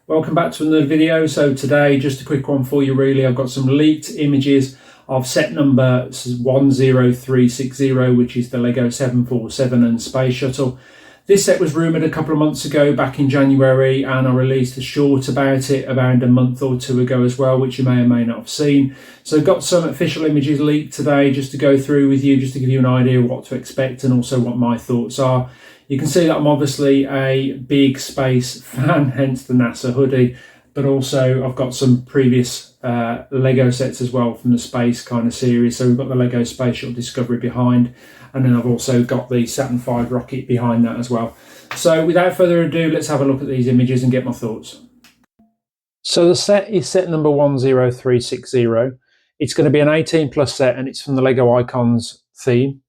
Welcome back to another video. So today, just a quick one for you really. I've got some leaked images of set number 10360, which is the LEGO 747 and Space Shuttle. This set was rumoured a couple of months ago, back in January, and I released a short about it around a month or two ago as well, which you may or may not have seen. So I've got some official images leaked today just to go through with you, just to give you an idea of what to expect and also what my thoughts are. You can see that I'm obviously a big space fan, hence the NASA hoodie, but also I've got some previous LEGO sets as well from the space kind of series. So we've got the LEGO Space Shuttle Discovery behind, and then I've also got the Saturn V rocket behind that as well. So without further ado, let's have a look at these images and get my thoughts. So the set is set number 10360. It's going to be an 18 plus set, and it's from the LEGO Icons theme.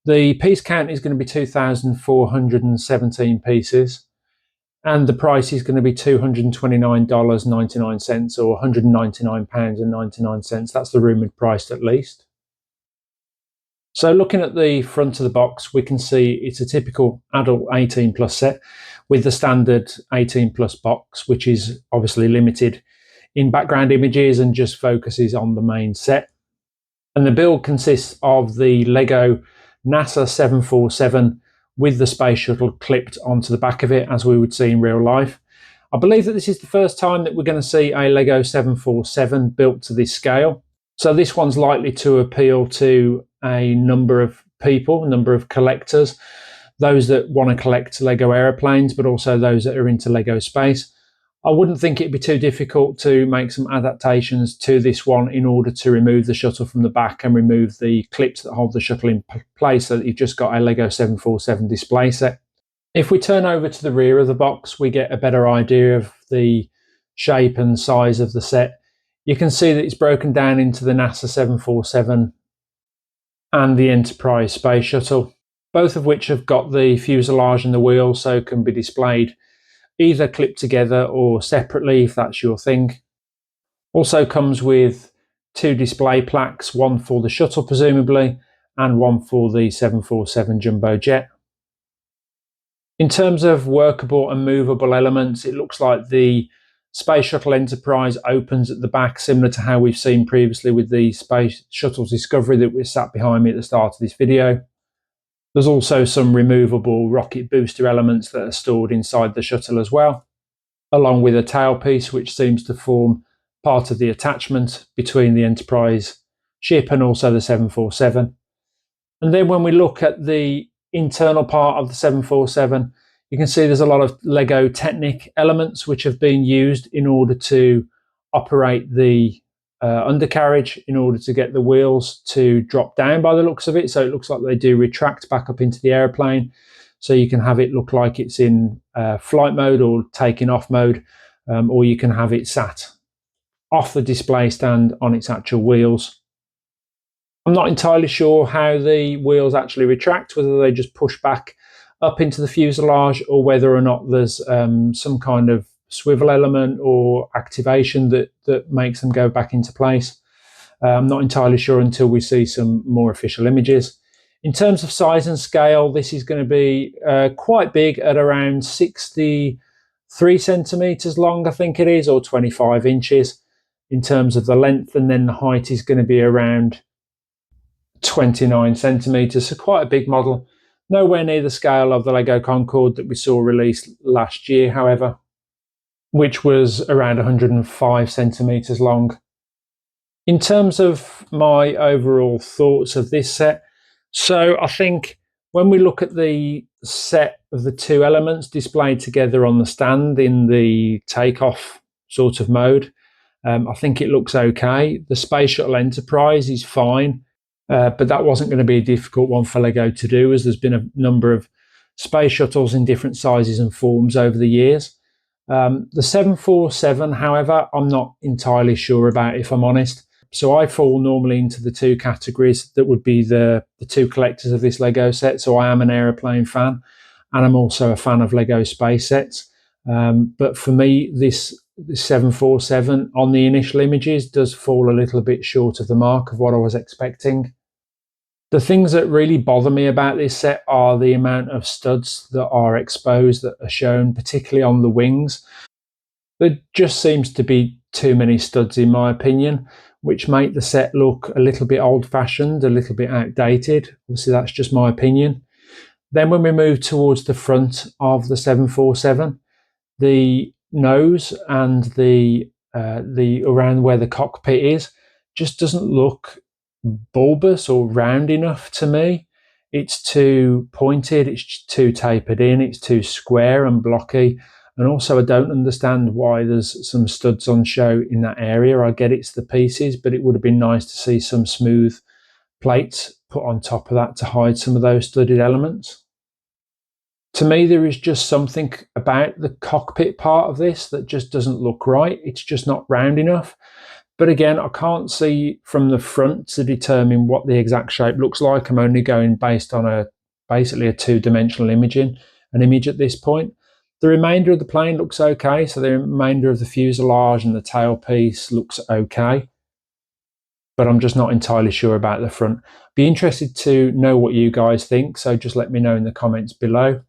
The piece count is going to be 2,417 pieces, and the price is going to be $229.99 or £199.99. That's the rumoured price at least. So looking at the front of the box, we can see it's a typical adult 18 plus set with the standard 18 plus box, which is obviously limited in background images and just focuses on the main set. And the build consists of the LEGO NASA 747 with the space shuttle clipped onto the back of it, as we would see in real life. I believe that this is the first time that we're going to see a LEGO 747 built to this scale. So this one's likely to appeal to a number of people, a number of collectors, those that want to collect LEGO aeroplanes, but also those that are into LEGO space. I wouldn't think it'd be too difficult to make some adaptations to this one in order to remove the shuttle from the back and remove the clips that hold the shuttle in place, so that you've just got a LEGO 747 display set. If we turn over to the rear of the box, we get a better idea of the shape and size of the set. You can see that it's broken down into the NASA 747 and the Enterprise Space Shuttle, both of which have got the fuselage and the wheel, so can be displayed either clipped together or separately if that's your thing. Also comes with two display plaques, one for the shuttle presumably, and one for the 747 jumbo jet. In terms of workable and movable elements, it looks like the Space Shuttle Enterprise opens at the back, similar to how we've seen previously with the Space Shuttle Discovery that was sat behind me at the start of this video. There's also some removable rocket booster elements that are stored inside the shuttle as well, along with a tailpiece which seems to form part of the attachment between the Enterprise ship and also the 747. And then when we look at the internal part of the 747, you can see there's a lot of LEGO Technic elements which have been used in order to operate the undercarriage, in order to get the wheels to drop down by the looks of it. So it looks like they do retract back up into the airplane, so you can have it look like it's in flight mode or taking off mode, or you can have it sat off the display stand on its actual wheels. I'm not entirely sure how the wheels actually retract, whether they just push back up into the fuselage or whether or not there's some kind of swivel element or activation that makes them go back into place. I'm not entirely sure until we see some more official images. In terms of size and scale, this is going to be quite big at around 63 centimeters long, I think it is, or 25 inches in terms of the length, and then the height is going to be around 29 centimeters, so quite a big model. Nowhere near the scale of the LEGO Concorde that we saw released last year, however, which was around 105 centimeters long. In terms of my overall thoughts of this set, so I think when we look at the set of the two elements displayed together on the stand in the takeoff sort of mode, I think it looks okay. The Space Shuttle Enterprise is fine, but that wasn't going to be a difficult one for LEGO to do, as there's been a number of space shuttles in different sizes and forms over the years. The 747, however, I'm not entirely sure about, if I'm honest. So I fall normally into the two categories that would be the two collectors of this LEGO set. So I am an aeroplane fan, and I'm also a fan of LEGO space sets. But for me, this 747 on the initial images does fall a little bit short of the mark of what I was expecting. The things that really bother me about this set are the amount of studs that are exposed, that are shown, particularly on the wings. There just seems to be too many studs in my opinion, which make the set look a little bit old-fashioned, a little bit outdated. Obviously that's just my opinion. Then when we move towards the front of the 747, the nose and the around where the cockpit is just doesn't look bulbous or round enough to me. It's too pointed, it's too tapered in, it's too square and blocky. And also I don't understand why there's some studs on show in that area. I get it's the pieces, but it would have been nice to see some smooth plates put on top of that to hide some of those studded elements. To me, there is just something about the cockpit part of this that just doesn't look right. It's just not round enough. But again, I can't see from the front to determine what the exact shape looks like. I'm only going based on basically a two-dimensional image at this point. The remainder of the plane looks okay. So the remainder of the fuselage and the tailpiece looks okay. But I'm just not entirely sure about the front. Be interested to know what you guys think. So just let me know in the comments below.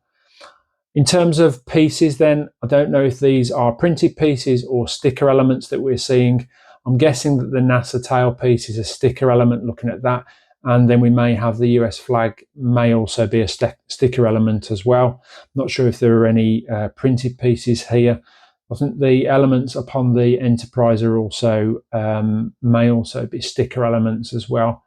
In terms of pieces then, I don't know if these are printed pieces or sticker elements that we're seeing. I'm guessing that the NASA tailpiece is a sticker element looking at that. And then we may have the US flag may also be a sticker element as well. Not sure if there are any printed pieces here. I think the elements upon the Enterprise are also may also be sticker elements as well.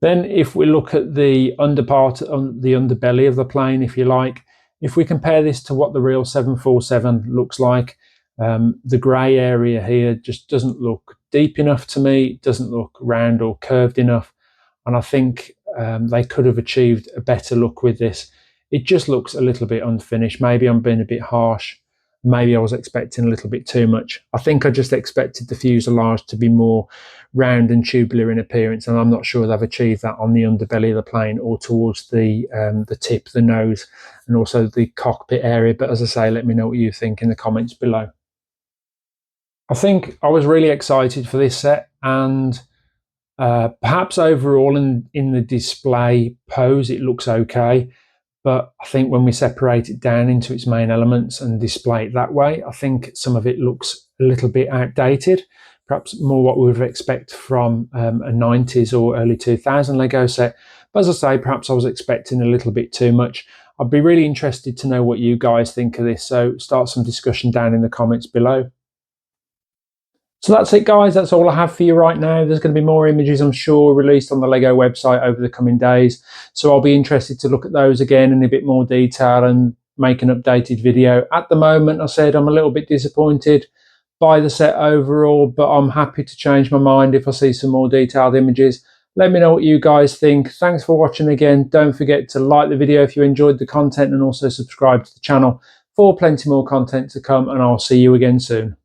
Then if we look at the underpart, the underbelly of the plane, if you like, if we compare this to what the real 747 looks like, the grey area here just doesn't look deep enough to me. It doesn't look round or curved enough. And I think they could have achieved a better look with this. It just looks a little bit unfinished. Maybe I'm being a bit harsh. Maybe I was expecting a little bit too much. I think I just expected the fuselage to be more round and tubular in appearance, and I'm not sure they've achieved that on the underbelly of the plane or towards the tip, the nose, and also the cockpit area. But as I say, let me know what you think in the comments below. I think I was really excited for this set, and perhaps overall in the display pose it looks okay. But I think when we separate it down into its main elements and display it that way, I think some of it looks a little bit outdated, perhaps more what we would expect from a 90s or early 2000 Lego set. But as I say, perhaps I was expecting a little bit too much. I'd be really interested to know what you guys think of this, so start some discussion down in the comments below. So that's it, guys. That's all I have for you right now. There's going to be more images, I'm sure, released on the Lego website over the coming days. So I'll be interested to look at those again in a bit more detail and make an updated video. At the moment, I said I'm a little bit disappointed by the set overall, but I'm happy to change my mind if I see some more detailed images. Let me know what you guys think. Thanks for watching again. Don't forget to like the video if you enjoyed the content and also subscribe to the channel for plenty more content to come, and I'll see you again soon.